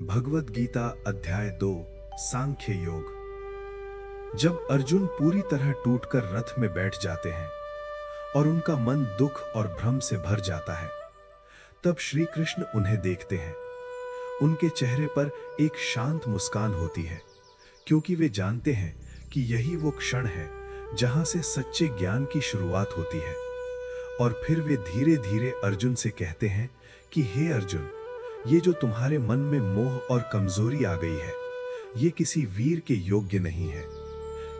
भगवद गीता अध्याय 2 सांख्य योग। जब अर्जुन पूरी तरह टूटकर रथ में बैठ जाते हैं और उनका मन दुख और भ्रम से भर जाता है, तब श्री कृष्ण उन्हें देखते हैं। उनके चेहरे पर एक शांत मुस्कान होती है, क्योंकि वे जानते हैं कि यही वो क्षण है जहां से सच्चे ज्ञान की शुरुआत होती है। और फिर वे धीरे धीरे अर्जुन से कहते हैं कि हे अर्जुन, ये जो तुम्हारे मन में मोह और कमजोरी आ गई है, ये किसी वीर के योग्य नहीं है।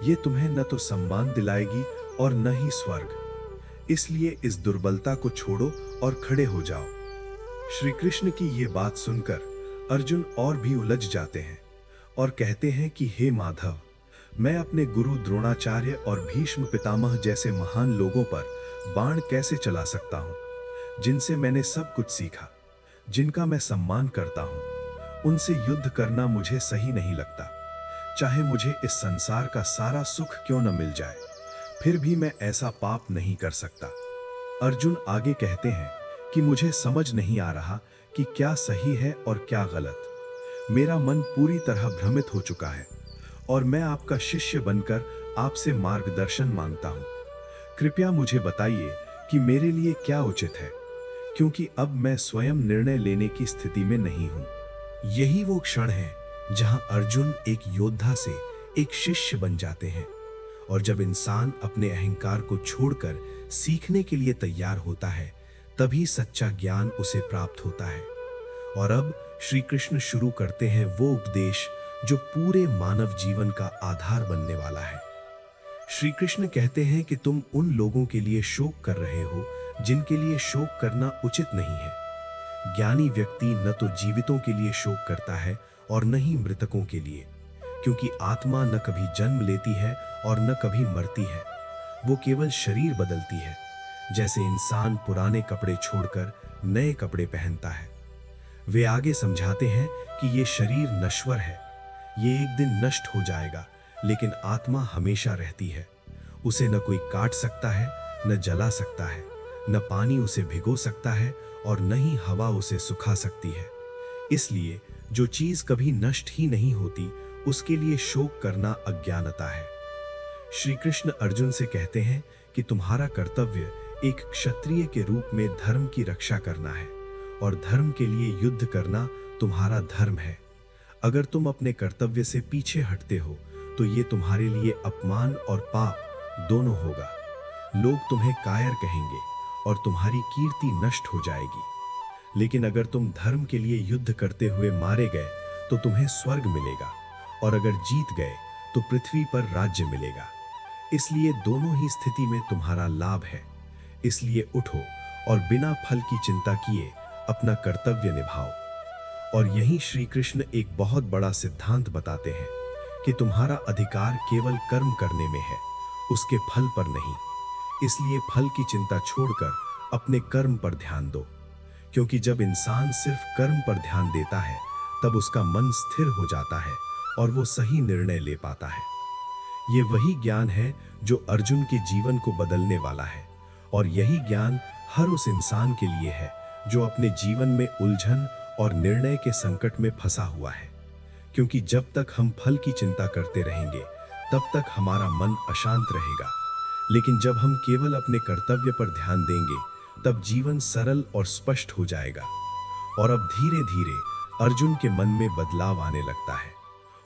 ये तुम्हें न तो सम्मान दिलाएगी और न ही स्वर्ग। इसलिए इस दुर्बलता को छोड़ो और खड़े हो जाओ। श्री कृष्ण की ये बात सुनकर अर्जुन और भी उलझ जाते हैं और कहते हैं कि हे माधव, मैं अपने गुरु द्रोणाचार्य और भीष्म पितामह जैसे महान लोगों पर बाण कैसे चला सकता हूं, जिनसे मैंने सब कुछ सीखा, जिनका मैं सम्मान करता हूं। उनसे युद्ध करना मुझे सही नहीं लगता। चाहे मुझे इस संसार का सारा सुख क्यों न मिल जाए, फिर भी मैं ऐसा पाप नहीं कर सकता। अर्जुन आगे कहते हैं कि मुझे समझ नहीं आ रहा कि क्या सही है और क्या गलत। मेरा मन पूरी तरह भ्रमित हो चुका है और मैं आपका शिष्य बनकर आपसे मार्गदर्शन मांगता हूं। कृपया मुझे बताइए कि मेरे लिए क्या उचित है, क्योंकि अब मैं स्वयं निर्णय लेने की स्थिति में नहीं हूं। यही वो क्षण है जहां अर्जुन एक योद्धा से एक शिष्य बन जाते हैं। और जब इंसान अपने अहंकार को छोड़कर सीखने के लिए तैयार होता है, तभी सच्चा ज्ञान उसे प्राप्त होता है। और अब श्री कृष्ण शुरू करते हैं वो उपदेश जो पूरे मानव जीवन का आधार बनने वाला है। श्री कृष्ण कहते हैं कि तुम उन लोगों के लिए शोक कर रहे हो जिनके लिए शोक करना उचित नहीं है। ज्ञानी व्यक्ति न तो जीवितों के लिए शोक करता है और न ही मृतकों के लिए, क्योंकि आत्मा न कभी जन्म लेती है और न कभी मरती है। वो केवल शरीर बदलती है, जैसे इंसान पुराने कपड़े छोड़कर नए कपड़े पहनता है। वे आगे समझाते हैं कि ये शरीर नश्वर है, ये एक दिन नष्ट हो जाएगा, लेकिन आत्मा हमेशा रहती है। उसे न कोई काट सकता है, न जला सकता है, न पानी उसे भिगो सकता है और न ही हवा उसे सुखा सकती है। इसलिए जो चीज कभी नष्ट ही नहीं होती, उसके लिए शोक करना अज्ञानता है। श्री कृष्ण अर्जुन से कहते हैं कि तुम्हारा कर्तव्य एक क्षत्रिय के रूप में धर्म की रक्षा करना है और धर्म के लिए युद्ध करना तुम्हारा धर्म है। अगर तुम अपने कर्तव्य से पीछे हटते हो तो ये तुम्हारे लिए अपमान और पाप दोनों होगा। लोग तुम्हें कायर कहेंगे और तुम्हारी कीर्ति नष्ट हो जाएगी। लेकिन अगर तुम धर्म के लिए युद्ध करते हुए मारे गए तो तुम्हें स्वर्ग मिलेगा, और अगर जीत गए तो पृथ्वी पर राज्य मिलेगा। इसलिए दोनों ही स्थिति में तुम्हारा लाभ है। इसलिए उठो और बिना फल की चिंता किए अपना कर्तव्य निभाओ। और यही श्री कृष्ण एक बहुत बड़ा सिद्धांत बताते हैं कि तुम्हारा अधिकार केवल कर्म करने में है, उसके फल पर नहीं। इसलिए फल की चिंता छोड़कर अपने कर्म पर ध्यान दो, क्योंकि जब इंसान सिर्फ कर्म पर ध्यान देता है, तब उसका मन स्थिर हो जाता है और वो सही निर्णय ले पाता है। ये वही ज्ञान है जो अर्जुन के जीवन को बदलने वाला है, और यही ज्ञान हर उस इंसान के लिए है जो अपने जीवन में उलझन और निर्णय के संकट में फंसा हुआ है। क्योंकि जब तक हम फल की चिंता करते रहेंगे, तब तक हमारा मन अशांत रहेगा। लेकिन जब हम केवल अपने कर्तव्य पर ध्यान देंगे, तब जीवन सरल और स्पष्ट हो जाएगा। और अब धीरे धीरे अर्जुन के मन में बदलाव आने लगता है।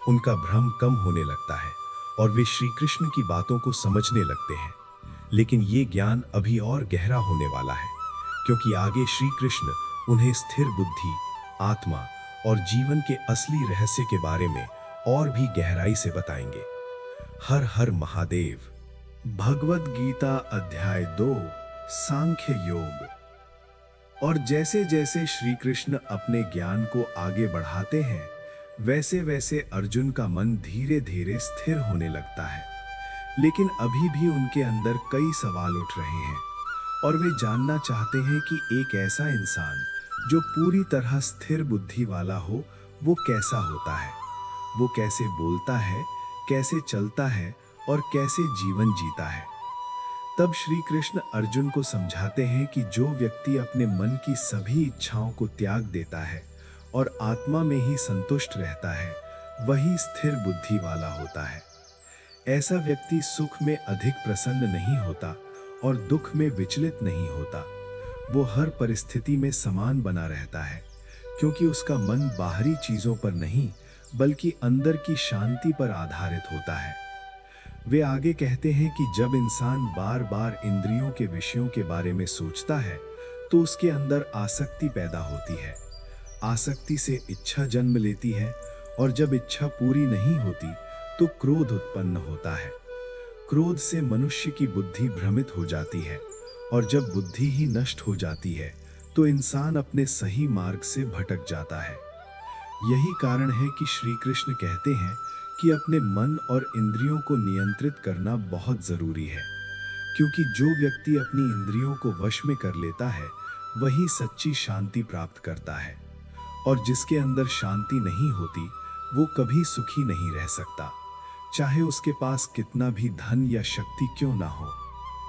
उनका भ्रम कम होने लगता है और वे श्री कृष्ण की बातों को समझने लगते हैं। लेकिन ये ज्ञान अभी और गहरा होने वाला है, क्योंकि आगे श्री कृष्ण उन्हें स्थिर बुद्धि, आत्मा और जीवन के असली रहस्य के बारे में और भी गहराई से बताएंगे। हर हर महादेव। भगवद गीता अध्याय 2 सांख्य योग। और जैसे जैसे श्री कृष्ण अपने ज्ञान को आगे बढ़ाते हैं, वैसे वैसे अर्जुन का मन धीरे धीरे स्थिर होने लगता है। लेकिन अभी भी उनके अंदर कई सवाल उठ रहे हैं और वे जानना चाहते हैं कि एक ऐसा इंसान जो पूरी तरह स्थिर बुद्धि वाला हो, वो कैसा होता है। वो कैसे बोलता है, कैसे चलता है और कैसे जीवन जीता है। तब श्री कृष्ण अर्जुन को समझाते हैं कि जो व्यक्ति अपने मन की सभी इच्छाओं को त्याग देता है और आत्मा में ही संतुष्ट रहता है, वही स्थिर बुद्धि वाला होता है। ऐसा व्यक्ति सुख में अधिक प्रसन्न नहीं होता और दुख में विचलित नहीं होता। वो हर परिस्थिति में समान बना रहता है, क्योंकि उसका मन बाहरी चीजों पर नहीं बल्कि अंदर की शांति पर आधारित होता है। वे आगे कहते हैं कि जब इंसान बार बार इंद्रियों के विषयों के बारे में सोचता है तो उसके अंदर आसक्ति पैदा होती है। आसक्ति से इच्छा जन्म लेती है और जब इच्छा पूरी नहीं होती तो क्रोध उत्पन्न होता है। क्रोध से मनुष्य की बुद्धि भ्रमित हो जाती है और जब बुद्धि ही नष्ट हो जाती है तो इंसान अपने सही मार्ग से भटक जाता है। यही कारण है कि श्री कृष्ण कहते हैं कि अपने मन और इंद्रियों को नियंत्रित करना बहुत जरूरी है, क्योंकि जो व्यक्ति अपनी इंद्रियों को वश में कर लेता है वही सच्ची शांति प्राप्त करता है, और जिसके अंदर शांति नहीं होती वो कभी सुखी नहीं रह सकता, चाहे उसके पास कितना भी धन या शक्ति क्यों ना हो।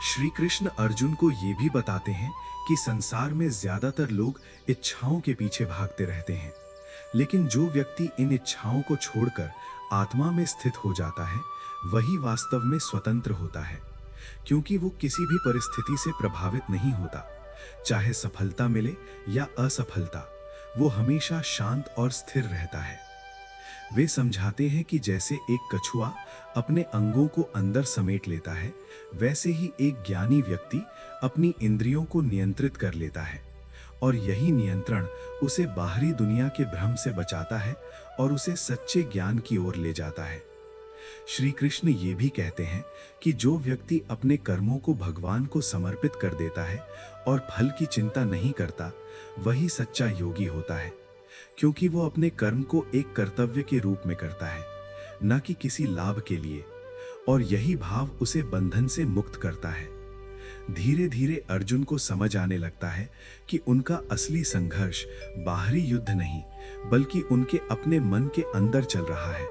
श्री कृष्ण अर्जुन को ये भी बताते हैं कि संसार में ज्यादातर लोग इच्छाओं के पीछे भागते रहते हैं, लेकिन जो व्यक्ति इन इच्छाओं को छोड़कर आत्मा में स्थित हो जाता है वही वास्तव में स्वतंत्र होता है, क्योंकि वो किसी भी परिस्थिति से प्रभावित नहीं होता। चाहे सफलता मिले या असफलता, वो हमेशा शांत और स्थिर रहता है। वे समझाते हैं कि जैसे एक कछुआ अपने अंगों को अंदर समेट लेता है, वैसे ही एक ज्ञानी व्यक्ति अपनी इंद्रियों को नियंत्रित कर लेता है, और यही नियंत्रण उसे बाहरी दुनिया के भ्रम से बचाता है और उसे सच्चे ज्ञान की ओर ले जाता है। श्री कृष्ण ये भी कहते हैं कि जो व्यक्ति अपने कर्मों को भगवान को समर्पित कर देता है और फल की चिंता नहीं करता, वही सच्चा योगी होता है, क्योंकि वो अपने कर्म को एक कर्तव्य के रूप में करता है, न कि किसी लाभ के लिए, और यही भाव उसे बंधन से मुक्त करता है। धीरे धीरे अर्जुन को समझ आने लगता है कि उनका असली संघर्ष बाहरी युद्ध नहीं बल्कि उनके अपने मन के अंदर चल रहा है,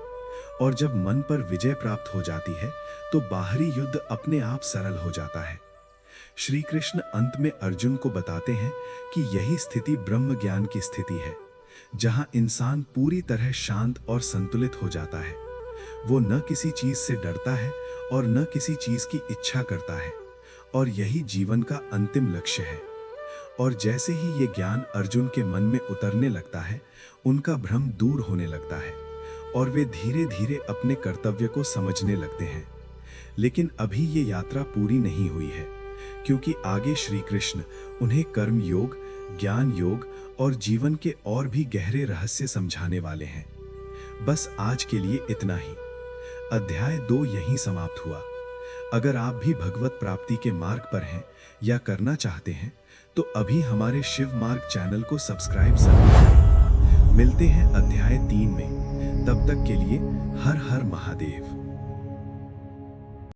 और जब मन पर विजय प्राप्त हो जाती है तो बाहरी युद्ध अपने आप सरल हो जाता है। श्री कृष्ण अंत में अर्जुन को बताते हैं कि यही स्थिति ब्रह्म ज्ञान की स्थिति है, जहां इंसान पूरी तरह शांत और संतुलित हो जाता है। वो न किसी चीज से डरता है और न किसी चीज की इच्छा करता है, और यही जीवन का अंतिम लक्ष्य है। और जैसे ही ये ज्ञान अर्जुन के मन में उतरने लगता है, उनका भ्रम दूर होने लगता है और वे धीरे धीरे अपने कर्तव्य को समझने लगते हैं। लेकिन अभी ये यात्रा पूरी नहीं हुई है, क्योंकि आगे श्री कृष्ण उन्हें कर्म योग, ज्ञान योग और जीवन के और भी गहरे रहस्य समझाने वाले हैं। बस आज के लिए इतना ही। अध्याय 2 यहीं समाप्त हुआ। अगर आप भी भगवत प्राप्ति के मार्ग पर हैं या करना चाहते हैं तो अभी हमारे शिव मार्ग चैनल को सब्सक्राइब जरूर करें। मिलते हैं अध्याय 3 में। तब तक के लिए हर हर महादेव।